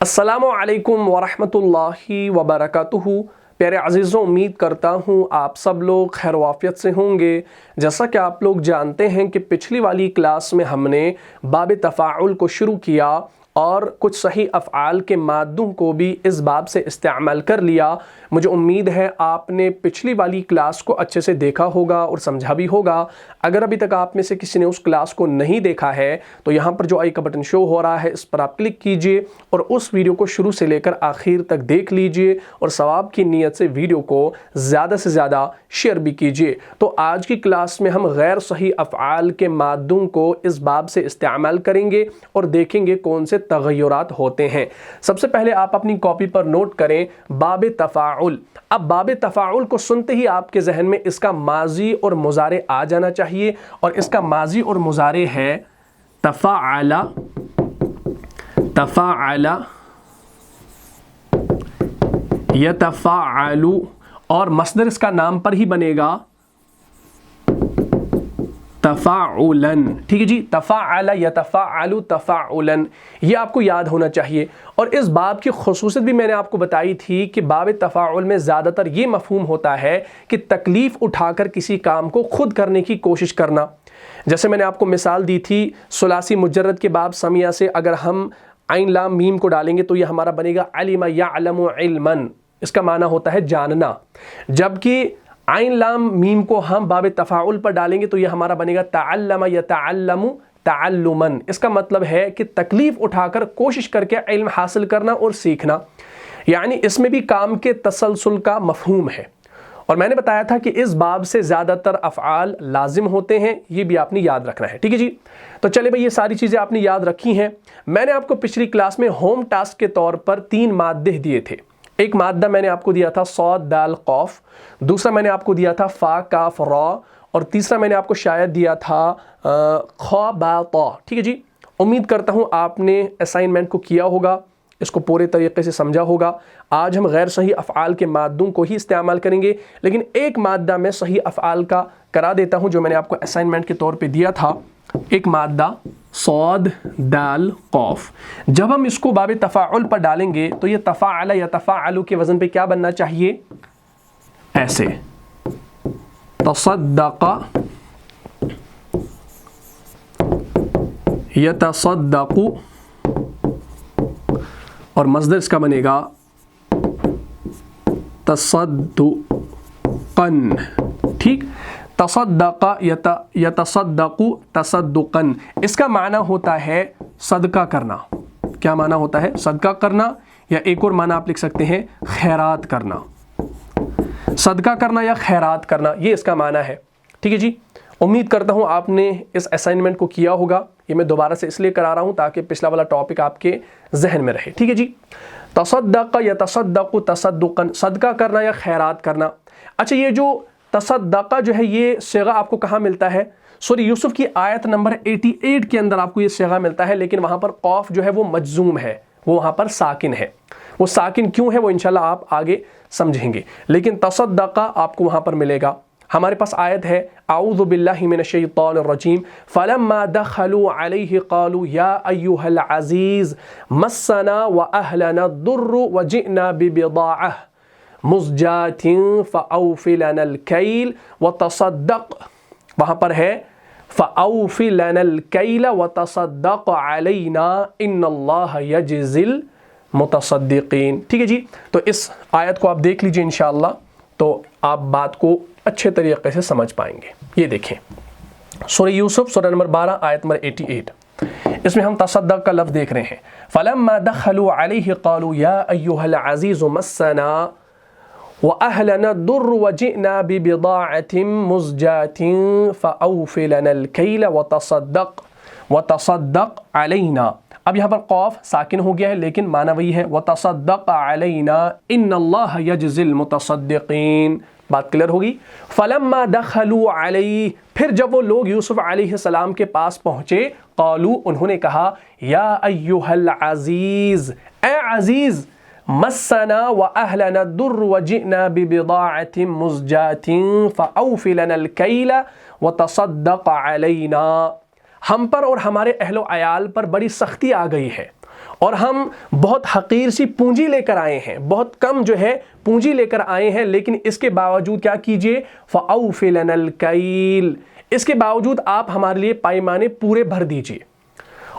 السلام علیکم ورحمۃ اللہ وبرکاتہ۔ پیارے عزیزوں، امید کرتا ہوں آپ سب لوگ خیر و عافیت سے ہوں گے۔ جیسا کہ آپ لوگ جانتے ہیں کہ پچھلی والی کلاس میں ہم نے باب تفاعل کو شروع کیا اور کچھ صحیح افعال کے مادوں کو بھی اس باب سے استعمال کر لیا۔ مجھے امید ہے آپ نے پچھلی والی کلاس کو اچھے سے دیکھا ہوگا اور سمجھا بھی ہوگا۔ اگر ابھی تک آپ میں سے کسی نے اس کلاس کو نہیں دیکھا ہے تو یہاں پر جو آئی کا بٹن شو ہو رہا ہے اس پر آپ کلک کیجئے اور اس ویڈیو کو شروع سے لے کر آخر تک دیکھ لیجئے اور ثواب کی نیت سے ویڈیو کو زیادہ سے زیادہ شیئر بھی کیجئے۔ تو آج کی کلاس میں ہم غیر صحیح افعال کے مادوں کو اس باب سے استعمال کریں گے اور دیکھیں گے کون سے تغیرات ہوتے ہیں۔ سب سے پہلے آپ اپنی کاپی پر نوٹ کریں باب تفاعل۔ اب باب تفاعل کو سنتے ہی آپ کے ذہن میں اس کا ماضی اور مضارع آ جانا چاہیے، اور اس کا ماضی اور مضارع ہے تفاعل، تفاعل، یتفاعل، اور مصدر اس کا نام پر ہی بنے گا تفاعلاً۔ ٹھیک ہے جی، تفاعل یتفاعل تفاعلاً، یہ آپ کو یاد ہونا چاہیے۔ اور اس باب کی خصوصیت بھی میں نے آپ کو بتائی تھی کہ باب تفاعل میں زیادہ تر یہ مفہوم ہوتا ہے کہ تکلیف اٹھا کر کسی کام کو خود کرنے کی کوشش کرنا۔ جیسے میں نے آپ کو مثال دی تھی ثلاثی مجرد کے باب سمیہ سے اگر ہم عین لام میم کو ڈالیں گے تو یہ ہمارا بنے گا علم یعلم علماً، اس کا معنی ہوتا ہے جاننا۔ جبکہ عین لام میم کو ہم باب تفاعل پر ڈالیں گے تو یہ ہمارا بنے گا تعلم یتعلم تعلماً، اس کا مطلب ہے کہ تکلیف اٹھا کر کوشش کر کے علم حاصل کرنا اور سیکھنا، یعنی اس میں بھی کام کے تسلسل کا مفہوم ہے۔ اور میں نے بتایا تھا کہ اس باب سے زیادہ تر افعال لازم ہوتے ہیں، یہ بھی آپ نے یاد رکھنا ہے۔ ٹھیک ہے جی، تو چلے بھئی یہ ساری چیزیں آپ نے یاد رکھی ہیں۔ میں نے آپ کو پچھلی کلاس میں ہوم ٹاسک کے طور پر 3 مادے دیے تھے۔ ایک مادہ میں نے آپ کو دیا تھا صاد دال قاف، دوسرا میں نے آپ کو دیا تھا فا کاف را، اور تیسرا میں نے آپ کو شاید دیا تھا خا با طا۔ ٹھیک ہے جی، امید کرتا ہوں آپ نے اسائنمنٹ کو کیا ہوگا، اس کو پورے طریقے سے سمجھا ہوگا۔ آج ہم غیر صحیح افعال کے مادوں کو ہی استعمال کریں گے، لیکن ایک مادہ میں صحیح افعال کا کرا دیتا ہوں جو میں نے آپ کو اسائنمنٹ کے طور پہ دیا تھا، ایک مادہ صاد دال قاف۔ جب ہم اس کو باب تفاعل پر ڈالیں گے تو یہ تفاعل یتفاعل کے وزن پہ کیا بننا چاہیے؟ ایسے، تصدق یتصدق، اور مصدر اس کا بنے گا تصدقاً۔ ٹھیک، تصدق یتصدق تصدقاً، اس کا معنی ہوتا ہے صدقہ کرنا۔ کیا معنی ہوتا ہے؟ صدقہ کرنا، یا ایک اور معنی آپ لکھ سکتے ہیں خیرات کرنا۔ صدقہ کرنا یا خیرات کرنا، یہ اس کا معنی ہے۔ ٹھیک ہے جی، امید کرتا ہوں آپ نے اس اسائنمنٹ کو کیا ہوگا۔ یہ میں دوبارہ سے اس لیے کرا رہا ہوں تاکہ پچھلا والا ٹاپک آپ کے ذہن میں رہے۔ ٹھیک ہے جی، تصدق یتصدق تصدقاً، صدقہ کرنا یا خیرات کرنا۔ اچھا، یہ جو تصدقہ جو ہے یہ صیغہ آپ کو کہاں ملتا ہے؟ سورہ یوسف کی آیت نمبر 88 کے اندر آپ کو یہ صیغہ ملتا ہے، لیکن وہاں پر قاف جو ہے وہ مجزوم ہے، وہ وہاں پر ساکن ہے۔ وہ ساکن کیوں ہے وہ انشاءاللہ آپ آگے سمجھیں گے، لیکن تصدقہ آپ کو وہاں پر ملے گا۔ ہمارے پاس آیت ہے اعوذ باللہ من الشیطان الرجیم فلما دخلوا علیہ قالوا یا ایہا العزیز مسنا واہلنا الضر وجئنا ببضاعہ مزجاة فأوف لنا الکیل وتصدق، وہاں پر ہے فأوف لنا الکیل وتصدق علینا ان اللہ یجزی المتصدقین۔ ٹھیک ہے جی، تو اس آیت کو آپ دیکھ لیجئے انشاءاللہ، تو آپ بات کو اچھے طریقے سے سمجھ پائیں گے۔ یہ دیکھیں سورہ یوسف سورہ نمبر 12 آیت نمبر 88، اس میں ہم تصدق کا لفظ دیکھ رہے ہیں۔ فلما دخلوا علیہ قالوا یا ایہا العزیز مسنا واہلنا الضر وجئنا ببضاعة مزجاة فأوف لنا الکیل وتصدق علینا۔ اب یہاں پر قاف ساکن ہو گیا ہے لیکن معنی وہی ہے وتصدق علینا ان اللہ یجزی المتصدقین۔ بات کلیئر ہوگی؟ فلما دخلوا علیہ، پھر جب وہ لوگ یوسف علیہ السلام کے پاس پہنچے، قالو، انہوں نے کہا یا ایہا العزیز، اے عزیز، مسنا واہلنا الضر وجئنا ببضاعة مزجاة فأوف لنا الکیل وتصدق علینا، ہم پر اور ہمارے اہل و عیال پر بڑی سختی آ گئی ہے اور ہم بہت حقیر سی پونجی لے کر آئے ہیں, بہت کم جو ہے پونجی لے کر آئے ہیں, لیکن اس کے باوجود کیا کیجئے, فَأَوْفِ لَنَا الْكَيْلِ, اس کے باوجود آپ ہمارے لیے پیمانے پورے بھر دیجئے.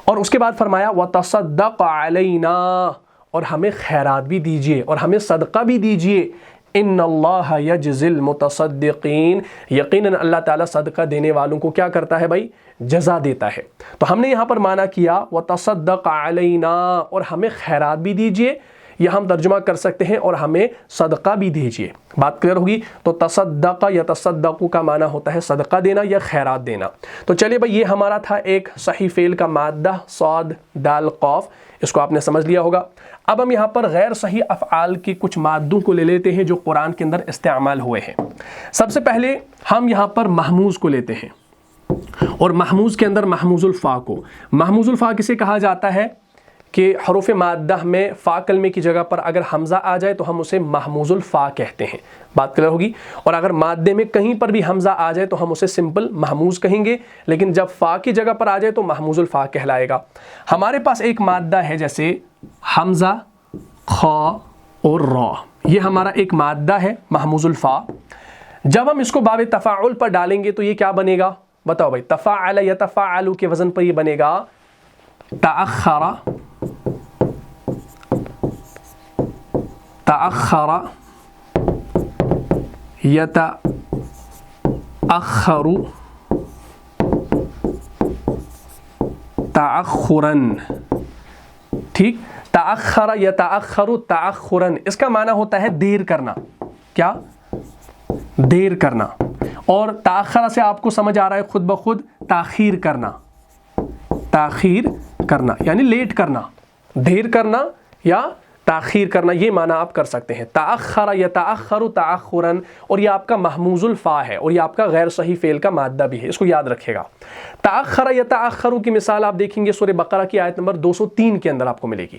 اور اس کے بعد فرمایا وَتَصَدَّقْ عَلَيْنَا, اور ہمیں خیرات بھی دیجئے اور ہمیں صدقہ بھی دیجئے. ان اللہ یجزی المتصدقین, یقیناً اللہ تعالیٰ صدقہ دینے والوں کو کیا کرتا ہے بھائی, جزا دیتا ہے. تو ہم نے یہاں پر معنی کیا وتصدق علینا, اور ہمیں خیرات بھی دیجئے, یا ہم ترجمہ کر سکتے ہیں اور ہمیں صدقہ بھی دیجئے. بات کلیئر ہوگی؟ تو تصدق یا تصدق کا معنی ہوتا ہے صدقہ دینا یا خیرات دینا. تو چلیے بھائی, یہ ہمارا تھا ایک صحیح فعل کا مادہ صاد دال قاف, اس کو آپ نے سمجھ لیا ہوگا. اب ہم یہاں پر غیر صحیح افعال کے کچھ مادوں کو لے لیتے ہیں جو قرآن کے اندر استعمال ہوئے ہیں. سب سے پہلے ہم یہاں پر محموز کو لیتے ہیں, اور محموز کے اندر محموز الفا کو. محموز الفا کسے کہا جاتا ہے کہ حروف مادہ میں فا کلمے کی جگہ پر اگر حمزہ آ جائے تو ہم اسے محموز الفا کہتے ہیں. بات کلیئر ہوگی؟ اور اگر مادے میں کہیں پر بھی حمزہ آ جائے تو ہم اسے سمپل محموز کہیں گے, لیکن جب فا کی جگہ پر آ جائے تو محموز الفا کہلائے گا. ہمارے پاس ایک مادہ ہے جیسے حمزہ, خا اور را, یہ ہمارا ایک مادہ ہے محموز الفا. جب ہم اس کو باب تفاعل پر ڈالیں گے تو یہ کیا بنے گا, بتاؤ بھائی. تفاعل یتفاعل کے وزن پر یہ بنے گا تأخر, تأخر یتأخر تأخراً. ٹھیک, تأخر یتأخر تأخراً, اس کا معنی ہوتا ہے دیر کرنا. کیا؟ دیر کرنا. اور تأخر سے آپ کو سمجھ آ رہا ہے خود بخود تاخیر کرنا, تاخیر کرنا یعنی لیٹ کرنا, دیر کرنا یا تاخیر کرنا, یہ معنی آپ کر سکتے ہیں. تأخر یتأخر تأخراً, اور یہ آپ کا محموز الفا ہے اور یہ آپ کا غیر صحیح فعل کا مادہ بھی ہے, اس کو یاد رکھے گا. تأخر یتأخر کی مثال آپ دیکھیں گے سورہ بقرہ کی آیت نمبر 203 کے اندر آپ کو ملے گی.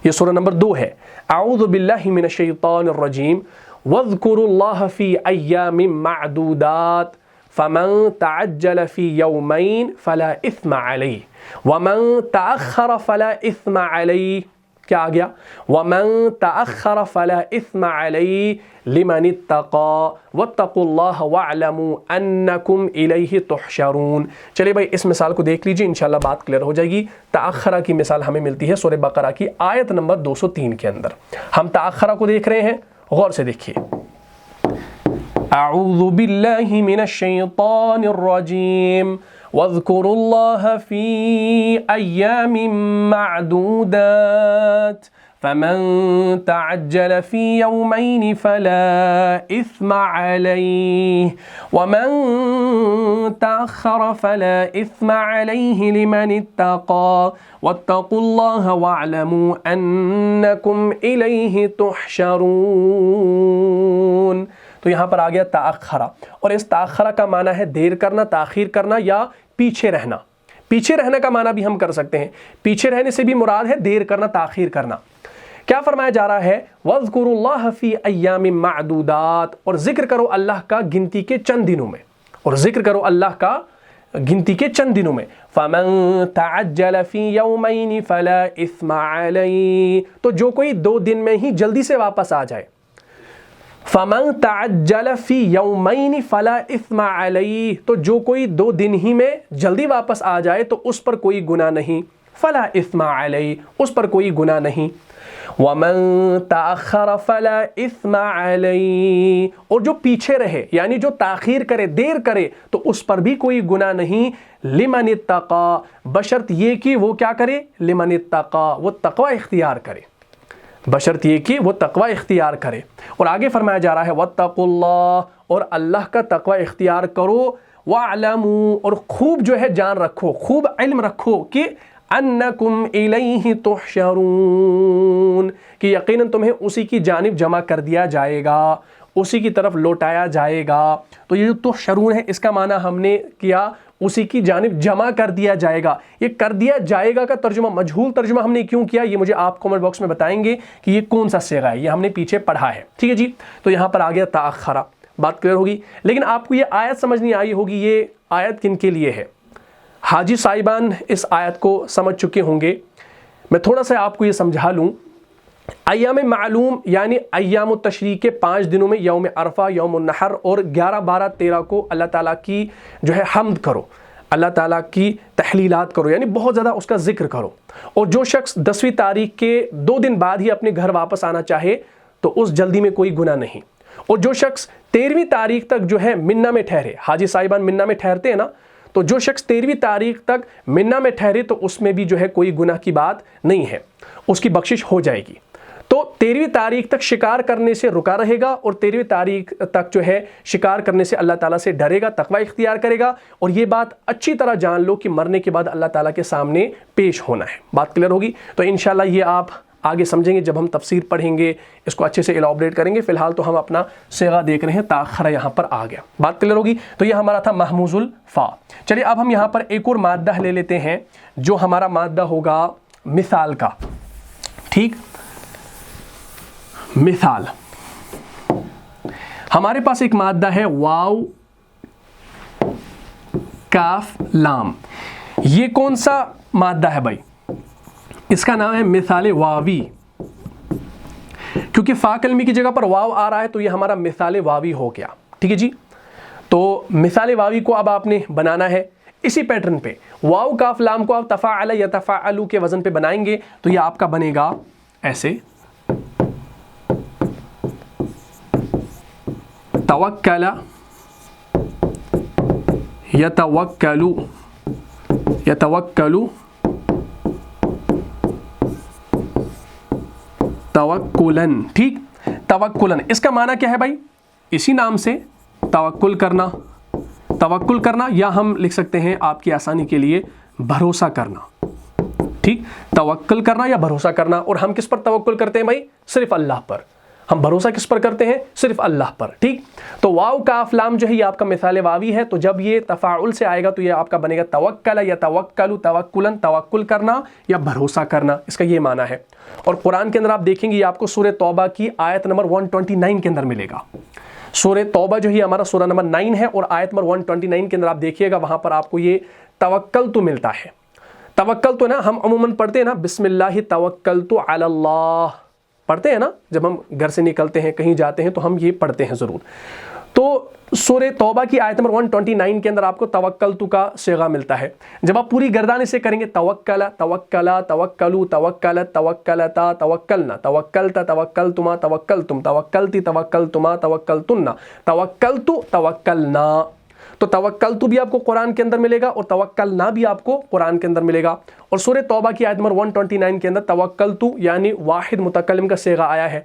یہ سورہ نمبر 2 ہے. اعوذ باللہ من الشیطان الرجیم واذکروا اللہ فی ایام معدودات فمن تعجل فی یومین فلا اثم علیہ ومن تأخر فلا اثم علیہ. کیا آ گیا؟ ومن تأخر فلا اثم علیہ لمن اتقى واتقوا اللہ واعلموا انکم الیہ تحشرون. چلیے بھائی اس مثال کو دیکھ لیجیے, انشاءاللہ بات کلیئر ہو جائے گی. تأخرہ کی مثال ہمیں ملتی ہے سورہ بقرہ کی آیت نمبر 203 کے اندر. ہم تأخرہ کو دیکھ رہے ہیں, غور سے دیکھیے. اعوذ باللہ من الشیطان الرجیم واذکروا اللہ فی ایام معدودات فمن تعجل فی یومین فلا اثم علیہ ومن تأخر فلا اثم علیہ لمن اتقى واتقوا اللہ واعلموا انکم الیہ تحشرون. تو یہاں پر آ گیا تأخرہ, اور اس تأخرہ کا معنی ہے دیر کرنا, تاخیر کرنا یا پیچھے رہنا. پیچھے رہنے کا معنی بھی ہم کر سکتے ہیں. پیچھے رہنے سے بھی مراد ہے دیر کرنا, تاخیر کرنا. کیا فرمایا جا رہا ہے؟ وَاذْكُرُوا اللَّهَ فِي أَيَّامٍ مَعْدُودَاتٍ, اور ذکر کرو اللہ کا گنتی کے چند دنوں میں, اور ذکر کرو اللہ کا گنتی کے چند دنوں میں. فَمَن تَعَجَّلَ فِي يَوْمَيْنِ فَلَا إِثْمَ عَلَيْهِ, تو جو کوئی 2 دن میں ہی جلدی سے واپس آ جائے. فَمَن تَعَجَّلَ فِي يَوْمَيْنِ فَلَا إِثْمَ عَلَيْهِ, تو جو کوئی 2 دن ہی میں جلدی واپس آ جائے تو اس پر کوئی گناہ نہیں. فَلَا إِثْمَ عَلَيْهِ, اس پر کوئی گناہ نہیں. وَمَن تَأَخَّرَ فَلَا إِثْمَ عَلَيْهِ, اور جو پیچھے رہے یعنی جو تاخیر کرے, دیر کرے, تو اس پر بھی کوئی گناہ نہیں. لِمَنِ اتَّقَى, بشرط یہ کہ وہ کیا کرے؟ لِمَنِ اتَّقَى, وہ تقوی اختیار کرے. بشرط یہ کہ وہ تقوی اختیار کرے. اور آگے فرمایا جا رہا ہے وَاتَّقُوا اللَّهَ, اور اللہ کا تقوی اختیار کرو. وَاعْلَمُوا, اور خوب جو ہے جان رکھو, خوب علم رکھو کہ انکم الیہ تحشرون, کہ یقیناً تمہیں اسی کی جانب جمع کر دیا جائے گا, اسی کی طرف لوٹایا جائے گا. تو یہ جو تحشرون ہے اس کا معنی ہم نے کیا اسی کی جانب جمع کر دیا جائے گا. یہ کر دیا جائے گا کا ترجمہ, مجہول ترجمہ ہم نے کیوں کیا یہ مجھے آپ کامنٹ باکس میں بتائیں گے کہ یہ کون سا صیغہ ہے, یہ ہم نے پیچھے پڑھا ہے. ٹھیک ہے جی, تو یہاں پر آ گیا تأخرہ. بات کلیئر ہوگی. لیکن آپ کو یہ آیت سمجھ نہیں آئی ہوگی, یہ آیت کن کے لیے ہے؟ حاجی صاحبان اس آیت کو سمجھ چکے ہوں گے. میں تھوڑا سا آپ کو یہ سمجھا لوں. ایام معلوم یعنی ایام التشریق کے 5 دنوں میں یوم عرفہ، یوم النحر اور 11، 12، 13 کو اللہ تعالیٰ کی جو ہے حمد کرو، اللہ تعالیٰ کی تحلیلات کرو، یعنی بہت زیادہ اس کا ذکر کرو. اور جو شخص 10ویں تاریخ کے 2 دن بعد ہی اپنے گھر واپس آنا چاہے تو اس جلدی میں کوئی گناہ نہیں. اور جو شخص 13ویں تاریخ تک جو ہے منا میں ٹھہرے، حاجی صاحبان منا میں ٹھہرتے ہیں نا، تو جو شخص 13ویں تاریخ تک منا میں ٹھہرے تو اس میں بھی جو ہے کوئی گناہ کی بات نہیں ہے، اس کی بخشش ہو جائے گی. تو 13ویں تاریخ تک شکار کرنے سے رکا رہے گا، اور 13ویں تاریخ تک جو ہے شکار کرنے سے اللہ تعالیٰ سے ڈرے گا، تقوی اختیار کرے گا. اور یہ بات اچھی طرح جان لو کہ مرنے کے بعد اللہ تعالیٰ کے سامنے پیش ہونا ہے. بات کلیئر ہوگی؟ تو انشاءاللہ یہ آپ آگے سمجھیں گے جب ہم تفسیر پڑھیں گے، اس کو اچھے سے ایلابریٹ کریں گے. فی الحال تو ہم اپنا صیغہ دیکھ رہے ہیں، تاخرہ یہاں پر آ گیا. بات کلیئر ہوگی؟ تو یہ ہمارا تھا محموز الفا. چلیے اب ہم یہاں پر ایک اور مادہ لے لیتے ہیں جو ہمارا مادہ ہوگا مثال کا. ٹھیک، مثال. ہمارے پاس ایک مادہ ہے واو کاف لام. یہ کون سا مادہ ہے بھائی؟ اس کا نام ہے مثال واوی. کیونکہ فا کلمی کی جگہ پر واو آ رہا ہے تو یہ ہمارا مثال واوی ہو گیا. ٹھیک ہے جی. تو مثال واوی کو اب آپ نے بنانا ہے اسی پیٹرن پہ. واو کاف لام کو آپ تفاعل یتفاعلو کے وزن پہ بنائیں گے تو یہ آپ کا بنے گا ایسے: توکل یتوکلو یتوکلو توکلن. ٹھیک، توکلن اس کا معنی کیا ہے بھائی؟ اسی نام سے توکل کرنا، توکل کرنا، یا ہم لکھ سکتے ہیں آپ کی آسانی کے لیے بھروسہ کرنا. ٹھیک، توکل کرنا یا بھروسہ کرنا. اور ہم کس پر توکل کرتے ہیں بھائی؟ صرف اللہ پر. ہم بھروسہ کس پر کرتے ہیں؟ صرف اللہ پر. ٹھیک، تو واو کاف لام جو ہے یہ آپ کا مثال واوی ہے. تو جب یہ تفاعل سے آئے گا تو یہ آپ کا بنے گا توکل یا توکلو توکلن، توکل کرنا یا بھروسہ کرنا. اس کا یہ معنی ہے. اور قرآن کے اندر آپ دیکھیں گے یہ آپ کو سورہ توبہ کی آیت نمبر 129 کے اندر ملے گا. سورہ توبہ جو ہے ہمارا سورہ نمبر 9 ہے، اور آیت نمبر 129 کے اندر آپ دیکھیے گا وہاں پر آپ کو یہ توکل تو ملتا ہے. توکل تو نا ہم عموماً پڑھتے ہیں نا، بسم اللہ توکلت علی اللہ، پڑھتے ہیں نا جب ہم گھر سے نکلتے ہیں کہیں جاتے ہیں تو ہم یہ پڑھتے ہیں ضرور. تو سورہ توبہ کی آیت نمبر 129 کے اندر آپ کو توکلتو کا صیغہ ملتا ہے. جب آپ پوری گردان سے کریں گے توکل توکلا توکلو توکلت توکلتا توکلنا توکلتا توکلتما توکلتم توکلتی توکلتما توکلتن توکلتو توکلنا. تو توکلتو بھی آپ کو قرآن کے اندر ملے گا اور توکلنا بھی آپ کو قرآن کے اندر ملے گا. اور سورہ توبہ کی آیت نمبر 129 کے اندر توکلتو یعنی واحد متکلم کا صیغہ آیا ہے.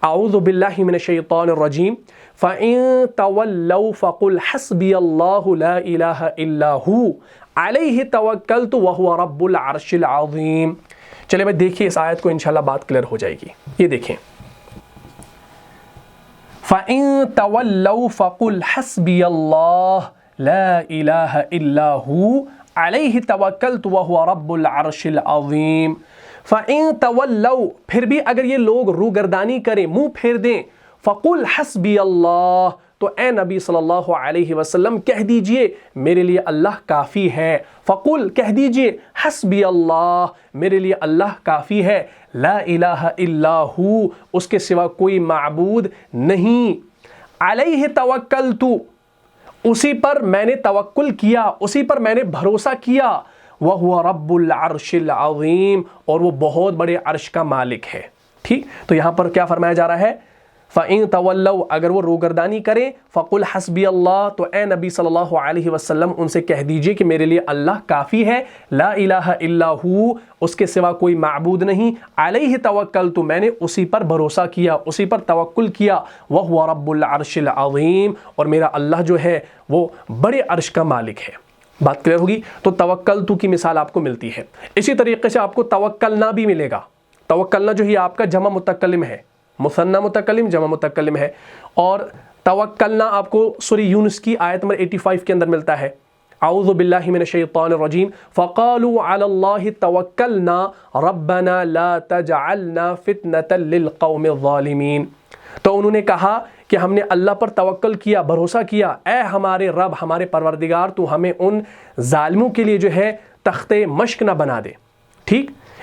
اعوذ باللہ من الشیطان الرجیم فَإِن تَوَلَّوْا فَقُلْ حَسْبِيَ اللَّهُ لَا إِلَهَ إِلَّا هُوَ عَلَيْهِ تَوَكَّلْتُ وَهُوَ رَبُّ الْعَرْشِ الْعَظِيمِ. چلے بھائی دیکھیے اس آیت کو انشاءاللہ بات کلیئر ہو جائے گی. یہ دیکھیں فَإِن تَوَلَّوْا فَقُلْ حَسْبِيَ اللَّهُ لَا إِلَهَ إِلَّا هُوَ عَلَيْهِ تَوَكَّلْتُ وَهُوَ رَبُّ الْعَرْشِ الْعَظِيمِ. فَإِن تَوَلَّوْا پھر بھی اگر یہ لوگ روگردانی کریں، منہ پھیر دیں، فَقُلْ حَسْبِيَ اللَّهُ تو اے نبی صلی اللہ علیہ وسلم کہہ دیجئے میرے لیے اللہ کافی ہے. فَقُلْ کہہ دیجئے حَسْبِيَ اللَّهُ میرے لیے اللہ کافی ہے. لا الہ الا ہو اس کے سوا کوئی معبود نہیں. علیہ توکلتو اسی پر میں نے توکل کیا، اسی پر میں نے بھروسہ کیا. وَهُوَ رَبُّ الْعَرْشِ الْعَظِيمِ اور وہ بہت بڑے عرش کا مالک ہے. ٹھیک، تو یہاں پر کیا فرمایا جا رہا ہے؟ فَإِن تَوَلَّوْا اگر وہ روگردانی کریں، فَقُلْ حَسْبِيَ اللَّهُ تو اے نبی صلی اللہ علیہ وسلم ان سے کہہ دیجئے کہ میرے لیے اللہ کافی ہے. لا الہ الا ہو اس کے سوا کوئی معبود نہیں. علیہ توکلت میں نے اسی پر بھروسہ کیا، اسی پر توکل کیا. وَهُوَ رَبُّ الْعَرْشِ الْعَظِيمِ اور میرا اللہ جو ہے وہ بڑے عرش کا مالک ہے. بات کلیئر ہوگی؟ تو توکلتو کی مثال آپ کو ملتی ہے. اسی طریقے سے آپ کو توکلنا بھی ملے گا. توکلنا جو ہی آپ کا جمع متکلم ہے، مثنی متکلم جمع متکلم ہے. اور توکلنا آپ کو سورہ یونس کی آیت نمبر 85 کے اندر ملتا ہے. اعوذ باللہ من الشیطان الرجیم فقالوا علی اللہ توکلنا ربنا لا تجعلنا فتنة للقوم الظالمین. تو انہوں نے کہا کہ ہم نے اللہ پر توکل کیا، بھروسہ کیا، اے ہمارے رب، ہمارے پروردگار تو ہمیں ان ظالموں کے لیے جو ہے تخت مشق نہ بنا دے. ٹھیک،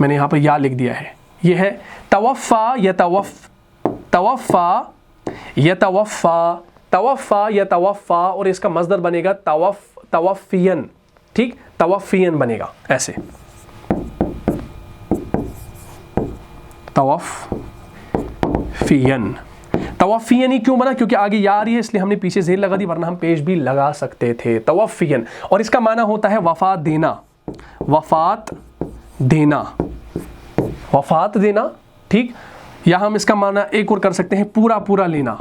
میں نے یہاں پر یا لکھ دیا ہے. یہ ہے توفا یتوفا اور اس کا مصدر بنے گا توفین. ٹھیک, توفین بنے گا ایسے, توفین. توفین ہی کیوں بنا؟ کیونکہ آگے یا آ رہی ہے اس لیے ہم نے پیچھے زیر لگا دی, ورنہ ہم پیش بھی لگا سکتے تھے. توفین, اور اس کا معنی ہوتا ہے وفات دینا. وفات دینا, وفات دینا. ٹھیک, یا ہم اس کا معنی ایک اور کر سکتے ہیں پورا پورا لینا.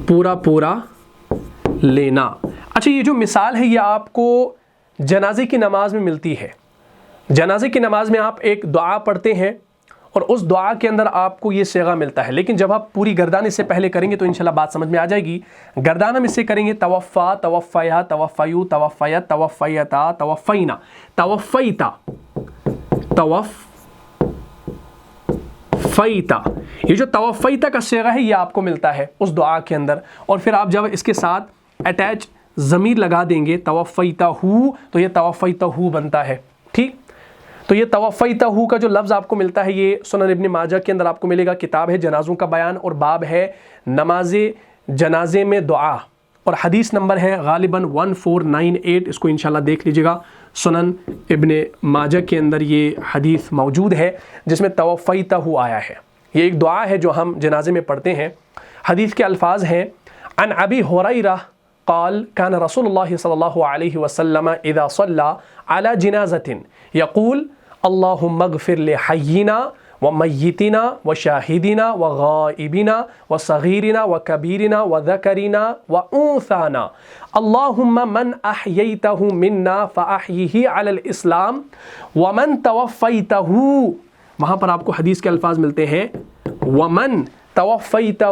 پورا پورا لینا. اچھا, یہ جو مثال ہے یہ آپ کو جنازے کی نماز میں ملتی ہے. جنازے کی نماز میں آپ ایک دعا پڑھتے ہیں اور اس دعا کے اندر آپ کو یہ صیغہ ملتا ہے, لیکن جب آپ پوری گردان اس سے پہلے کریں گے تو انشاءاللہ بات سمجھ میں آ جائے گی. گردان ہم اس سے کریں گے توفا, توفیا, توفیو, توفیت, توفیتا, توفینا, توفیتا, توفیتا. یہ جو توفیتا کا صیغہ ہے یہ آپ کو ملتا ہے اس دعا کے اندر, اور پھر آپ جب اس کے ساتھ اٹیچ ضمیر لگا دیں گے توفیتا ہو تو یہ توفیتا ہو بنتا ہے. ٹھیک, تو یہ توفیتا ہو کا جو لفظ آپ کو ملتا ہے یہ سنن ابن ماجہ کے اندر آپ کو ملے گا. کتاب ہے جنازوں کا بیان اور باب ہے نماز جنازے میں دعا, اور حدیث نمبر ہے غالباً 1498. اس کو انشاءاللہ دیکھ لیجئے گا. سنن ابن ماجہ کے اندر یہ حدیث موجود ہے جس میں توفیتا ہو آیا ہے. یہ ایک دعا ہے جو ہم جنازے میں پڑھتے ہیں. حدیث کے الفاظ ہیں عن ابی ہریرہ قال كان رسول الله صلى الله عليه وسلم اذا صلى على جنازة يقول اللهم اغفر لحينا وميتنا وشاهدنا وغائبنا وصغيرنا وكبيرنا وذكرنا وانثانا اللهم من احييته منا فاحيه على الاسلام ومن توفيته. وہاں پر آپ کو حدیث کے الفاظ ملتے ہیں ومن توفیتہ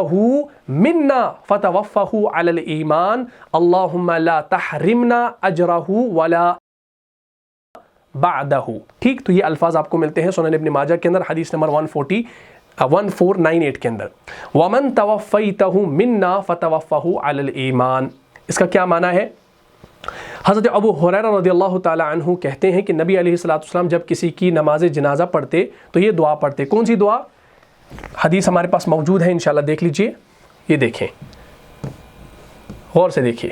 منا فتوفہ علی الایمان اللہم لا تحرمنا اجرہ ولا بعدہ. ٹھیک, تو یہ الفاظ آپ کو ملتے ہیں سنن ابن ماجہ کے اندر حدیث نمبر 1498 کے اندر. ومن توفیتہ منا فتوفہ علی الایمان, اس کا کیا معنی ہے؟ حضرت ابو ہریرہ رضی اللہ تعالی عنہ کہتے ہیں کہ نبی علیہ الصلوۃ والسلام جب کسی کی نماز جنازہ پڑھتے تو یہ دعا پڑھتے. کون سی دعا؟ حدیث ہمارے پاس موجود ہے, انشاءاللہ دیکھ لیجئے. یہ دیکھیں, غور سے دیکھیے.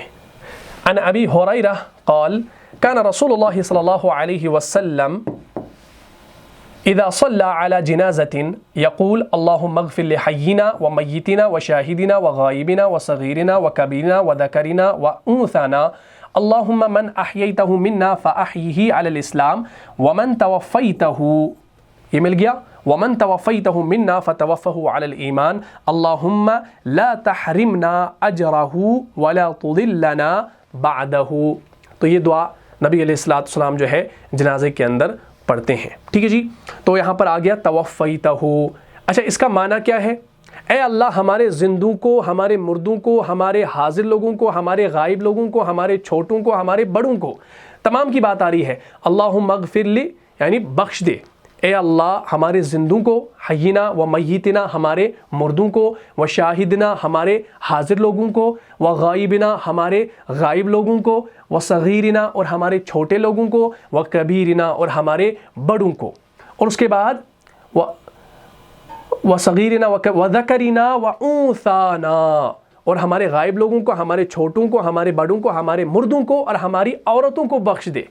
عن ابی ہریرہ قال كان رسول اللہ صلی اللہ علیہ وسلم اذا صلى على جنازة يقول اللهم اغفر لحينا وميتنا وشاهدنا وغائبنا وصغيرنا وكبيرنا وذكرنا وانثانا اللهم من احييته منا فاحيه على الاسلام ومن توفيته, یہ مل گیا, ومن توفیتہ منا فتوفہ علی الایمان اللہم لا تحرمنا اجرہ ولا تضلنا بعدہ. تو یہ دعا نبی علیہ السلام جو ہے جنازے کے اندر پڑھتے ہیں. ٹھیک ہے جی, تو یہاں پر آ گیا توفیتہ. اچھا, اس کا معنی کیا ہے؟ اے اللہ ہمارے زندوں کو, ہمارے مردوں کو, ہمارے حاضر لوگوں کو, ہمارے غائب لوگوں کو, ہمارے چھوٹوں کو, ہمارے بڑوں کو, تمام کی بات آ رہی ہے. اللہم اغفر لی یعنی بخش دے. اے اللہ ہمارے زندوں کو, حینا و میتنا ہمارے مردوں کو, و شاہدنا ہمارے حاضر لوگوں کو, و غائبنا ہمارے غائب لوگوں کو, و صغیرنا اور ہمارے چھوٹے لوگوں کو, و کبیرنا اور ہمارے بڑوں کو, اور اس کے بعد و صغیرنا و ذکرنا و انثانا اور ہمارے غائب لوگوں کو, ہمارے چھوٹوں کو, ہمارے بڑوں کو, ہمارے مردوں کو اور ہماری عورتوں کو بخش دے.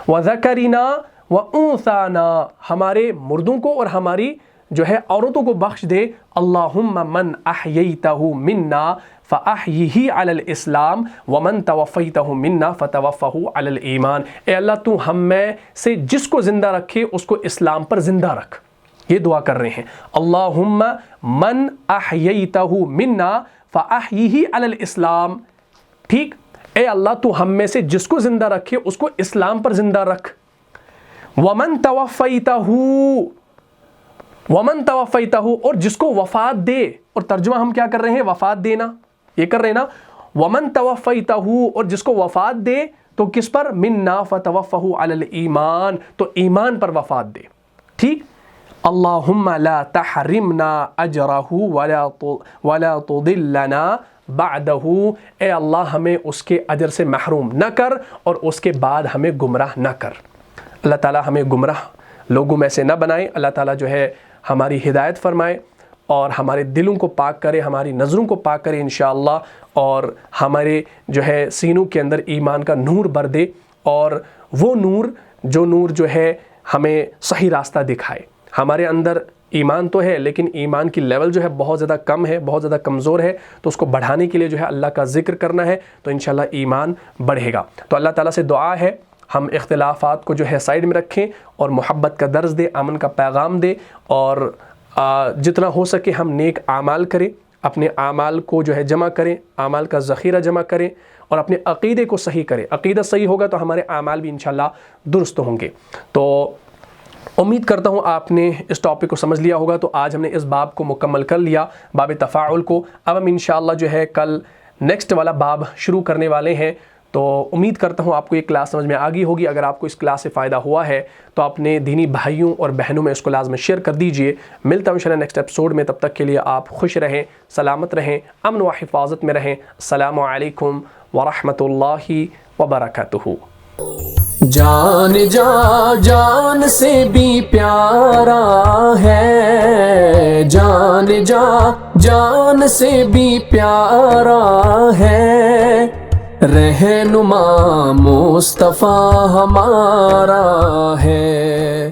و ذکرنا وانثانا ہمارے مردوں کو اور ہماری جو ہے عورتوں کو بخش دے. اللہم من احییتہ منا فاحیہ علی الاسلام ومن توفیتہ منا فتوفہ علی الایمان. اے اللہ تو ہم میں سے جس کو زندہ رکھے اس کو اسلام پر زندہ رکھ. یہ دعا کر رہے ہیں اللہم من احییتہ منا فاحیہ علی الاسلام. ٹھیک, اے اللہ تو ہم میں سے جس کو زندہ رکھے اس کو اسلام پر زندہ رکھ. ومن توفیتہ اور جس کو وفات دے, اور ترجمہ ہم کیا کر رہے ہیں؟ وفات دینا, یہ کر رہے ہیں نا. ومن توفیتہ اور جس کو وفات دے تو کس پر؟ منا فتوفہ علی الایمان, تو ایمان پر وفات دے. ٹھیک, اللہم لا تحرمنا اجرہ ولا تضلنا بعدہ. اے اللہ ہمیں اس کے اجر سے محروم نہ کر اور اس کے بعد ہمیں گمراہ نہ کر. اللہ تعالی ہمیں گمراہ لوگوں میں سے نہ بنائے۔ اللہ تعالیٰ جو ہے ہماری ہدایت فرمائے اور ہمارے دلوں کو پاک کرے، ہماری نظروں کو پاک کرے انشاءاللہ، اور ہمارے جو ہے سینوں کے اندر ایمان کا نور بھر دے، اور وہ نور جو ہے ہمیں صحیح راستہ دکھائے۔ ہمارے اندر ایمان تو ہے لیکن ایمان کی لیول جو ہے بہت زیادہ کم ہے، بہت زیادہ کمزور ہے، تو اس کو بڑھانے کے لیے جو ہے اللہ کا ذکر کرنا ہے، تو انشاءاللہ ایمان بڑھے گا۔ تو اللہ تعالیٰ سے دعا ہے ہم اختلافات کو جو ہے سائیڈ میں رکھیں اور محبت کا درس دے، امن کا پیغام دے، اور جتنا ہو سکے ہم نیک اعمال کریں، اپنے اعمال کو جو ہے جمع کریں، اعمال کا ذخیرہ جمع کریں، اور اپنے عقیدے کو صحیح کریں۔ عقیدہ صحیح ہوگا تو ہمارے اعمال بھی انشاءاللہ درست ہوں گے۔ تو امید کرتا ہوں آپ نے اس ٹاپک کو سمجھ لیا ہوگا۔ تو آج ہم نے اس باب کو مکمل کر لیا، باب تفاعل کو۔ اب ہم انشاءاللہ جو ہے کل نیکسٹ والا باب شروع کرنے والے ہیں۔ تو امید کرتا ہوں آپ کو یہ کلاس سمجھ میں آ گئی ہوگی۔ اگر آپ کو اس کلاس سے فائدہ ہوا ہے تو اپنے دینی بھائیوں اور بہنوں میں اس کو لازم شیئر کر دیجئے۔ ملتا ہوں انشاءاللہ نیکسٹ ایپیسوڈ میں، تب تک کے لیے آپ خوش رہیں، سلامت رہیں، امن و حفاظت میں رہیں۔ السلام علیکم ورحمۃ اللہ وبرکاتہ۔ جان جان سے بھی پیارا ہے، جان سے بھی پیارا ہے، رہنما مصطفیٰ ہمارا ہے۔